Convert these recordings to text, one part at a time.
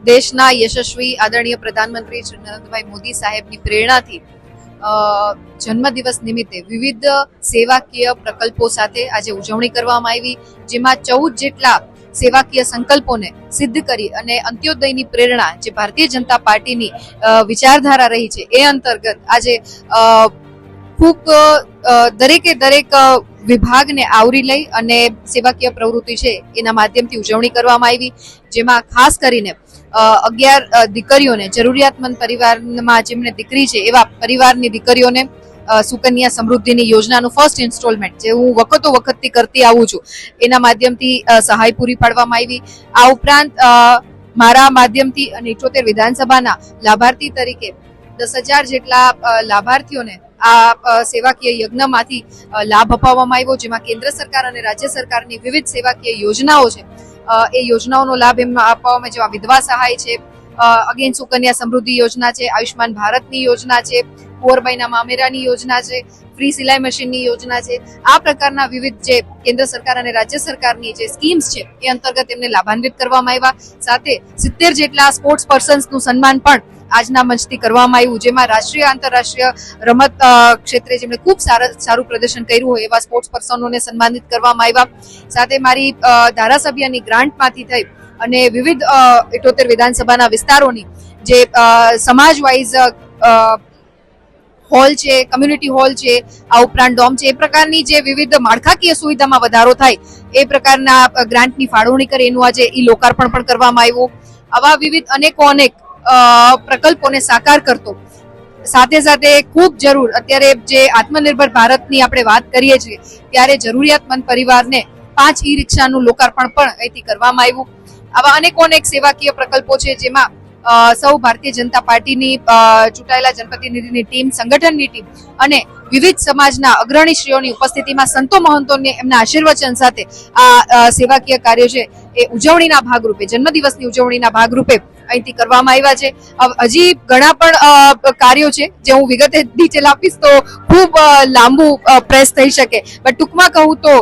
દેશના યશસ્વી આદરણીય પ્રધાનમંત્રી શ્રી નરેન્દ્રભાઈ મોદી સાહેબની પ્રેરણાથી જન્મદિવસ નિમિત્તે વિવિધ સેવાકીય પ્રકલ્પો સાથે આજે ઉજવણી કરવામાં આવી, જેમાં 14 જેટલા સેવાકીય સંકલ્પોને સિદ્ધ કરી અને અંત્યોદયની પ્રેરણા જે ભારતીય જનતા પાર્ટીની વિચારધારા રહી છે એ અંતર્ગત આજે ખૂબ દરેક વિભાગને આવરી લઈ અને સેવાકીય પ્રવૃત્તિ છે એના માધ્યમથી ઉજવણી કરવામાં આવી, જેમાં ખાસ કરીને 11 દીકરીઓને, જરૂરિયાતમંદ પરિવારમાં જેમને દીકરી છે એવા પરિવારની દીકરીઓને સુકન્યા સમૃદ્ધિની યોજનાનું ફર્સ્ટ ઇન્સ્ટોલમેન્ટ જે હું વખતથી કરતી આવું છું એના માધ્યમથી સહાય પૂરી પાડવામાં આવી। આ ઉપરાંત મારા માધ્યમથી અને 78 વિધાનસભાના લાભાર્થી તરીકે 10,000 જેટલા લાભાર્થીઓને આ સેવાકીય યજ્ઞમાંથી લાભ અપાવવામાં આવ્યો, જેમાં કેન્દ્ર સરકાર અને રાજ્ય સરકારની વિવિધ સેવાકીય યોજનાઓ છે એ યોજનાઓનો લાભ એમાં આપવામાં, જેમાં વિધવા સહાય છે, અગેન સુકન્યા સમૃદ્ધિ યોજના છે, આયુષ્માન ભારતની યોજના છે, કુંવરબાઈના મામેરાની યોજના છે, ફ્રી સિલાઈ મશીનની યોજના છે। આ પ્રકારના વિવિધ જે કેન્દ્ર સરકાર અને રાજ્ય સરકારની જે સ્કીમ્સ છે એ અંતર્ગત એમને લાભાન્વિત કરવામાં આવ્યા। સાથે 70 જેટલા સ્પોર્ટ્સ પર્સન્સનું સન્માન પણ આજના મંચથી કરવામાં આવ્યું, જેમાં રાષ્ટ્રીય આંતરરાષ્ટ્રીય રમત ક્ષેત્રે જેમણે ખૂબ સારું પ્રદર્શન કર્યું હોય એવા સ્પોર્ટ્સ પર્સનોને સન્માનિત કરવામાં આવ્યા। સાથે મારી ધારાસભ્યની ગ્રાન્ટમાંથી થઈ અને વિવિધ 78 વિધાનસભાના વિસ્તારોની જે સમાજ વાઇઝ હોલ છે, કમ્યુનિટી હોલ છે, આ ઉપરાંત ડોમ છે, એ પ્રકારની જે વિવિધ માળખાકીય સુવિધામાં વધારો થાય એ પ્રકારના ગ્રાન્ટની ફાળવણી કરી એનું આજે લોકાર્પણ પણ કરવામાં આવ્યું। આવા વિવિધ અનેક પ્રકલ્પોને સાકાર કરતો સાથે સાથે ખૂબ જરૂર અત્યારે જે આત્મનિર્ભર ભારતની આપણે વાત કરીએ છીએ ત્યારે જરૂરિયાતમંદ પરિવારને 5 ઈ રિક્ષાનું લોકાર્પણ પણ અહીંથી કરવામાં આવ્યું। આવા અનેક સેવાકીય પ્રકલ્પો છે જેમાં સૌ ભારતીય જનતા પાર્ટીની ચૂંટાયેલા જનપ્રતિનિધિની ટીમ, સંગઠનની ટીમ અને વિવિધ સમાજના અગ્રણીશ્રીઓની ઉપસ્થિતિમાં સંતો મહંતોને એમના આશીર્વચન સાથે આ સેવાકીય કાર્ય છે એ ઉજવણીના ભાગરૂપે, જન્મદિવસની ઉજવણીના ભાગરૂપે અહીંથી કરવામાં આવ્યા છે। હજી ઘણા પણ કાર્યો છે જે હું વિગતે ડિટેલ આપીશ તો ખૂબ લાંબુ પ્રેસ થઈ શકે, પણ ટૂંકમાં કહું તો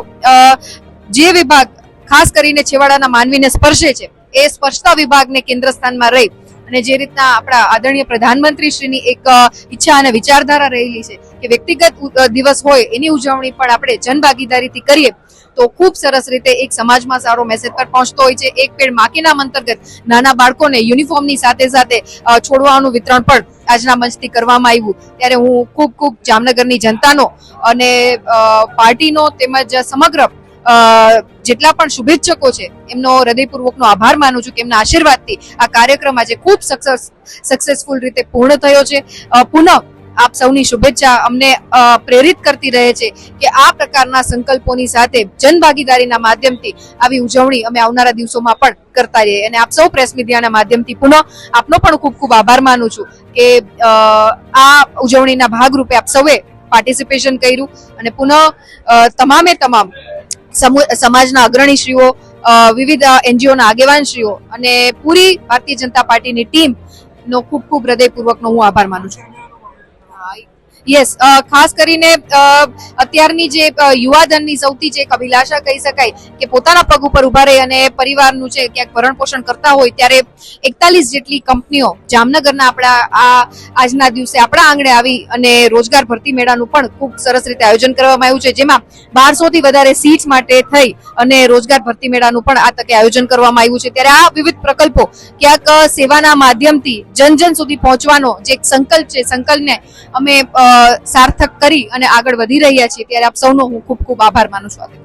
જે વિભાગ ખાસ કરીને છેવાડાના માનવીને સ્પર્શે છે એ સ્પર્શતા વિભાગને કેન્દ્ર સ્થાનમાં રહી અને જે રીતના આપણા આદરણીય પ્રધાનમંત્રી શ્રીની એક ઈચ્છા અને વિચારધારા રહેલી છે કે વ્યક્તિગત દિવસ હોય એની ઉજવણી પણ આપણે જનભાગીદારીથી કરીએ તો ખૂબ સરસ રીતે એક સમાજમાં સારો મેસેજ પર પહોંચતો હોય છે। એક પેડ માં કે નામ અંતર્ગત નાના બાળકોને યુનિફોર્મની સાથે છોડવાનું વિતરણ પણ આજના મંચથી કરવામાં આવ્યું, ત્યારે હું ખૂબ જામનગરની જનતાનો અને પાર્ટીનો તેમજ સમગ્ર જેટલા પણ શુભેચ્છકો છે એમનો હૃદયપૂર્વકનો આભાર માનું છું કે એમના આશીર્વાદથી આ કાર્યક્રમ આજે ખૂબ સક્સેસફુલ રીતે પૂર્ણ થયો છે। પુનઃ આપ સૌની શુભેચ્છા અમને પ્રેરિત કરતી રહે છે કે આ પ્રકારના સંકલ્પોની સાથે જનભાગીદારીના માધ્યમથી આવી ઉજવણી અમે આવનારા દિવસોમાં પણ કરતા રહીએ અને આપ સૌ પ્રેસ મીડિયાના માધ્યમથી પુનઃ આપનો પણ ખૂબ આભાર માનું છું કે આ ઉજવણીના ભાગરૂપે આપ સૌએ પાર્ટિસિપેશન કર્યું અને પુનઃ તમામે તમામ સમાજના અગ્રણીશ્રીઓ, વિવિધ એનજીઓના આગેવાનશ્રીઓ અને પૂરી ભારતીય જનતા પાર્ટીની ટીમનો ખૂબ હૃદયપૂર્વકનો હું આભાર માનું છું। યસ, ખાસ કરીને અત્યારની જે યુવાધનની સૌથી જે એક અભિલાષા કહી શકાય કે પોતાના પગ ઉપર ઉભા રહે અને પરિવારનું છે ક્યાંક ભરણ પોષણ કરતા હોય ત્યારે 41 જેટલી કંપનીઓ જામનગરના આપણા આજના દિવસે આપણા આંગણે આવી અને રોજગાર ભરતી મેળાનું પણ ખૂબ સરસ રીતે આયોજન કરવામાં આવ્યું છે, જેમાં 1200 થી વધારે સીટ્સ માટે થઈ અને રોજગાર ભરતી મેળાનું પણ આ તકે આયોજન કરવામાં આવ્યું છે। ત્યારે આ વિવિધ પ્રકલ્પો ક્યાંક સેવાના માધ્યમથી જન સુધી પહોંચવાનો જે એક સંકલ્પ છે, સંકલ્પને અમે સાર્થક કરી અને આગળ વધી રહ્યા છીએ, ત્યારે આપ સૌનો હું ખૂબ આભાર માનું છું।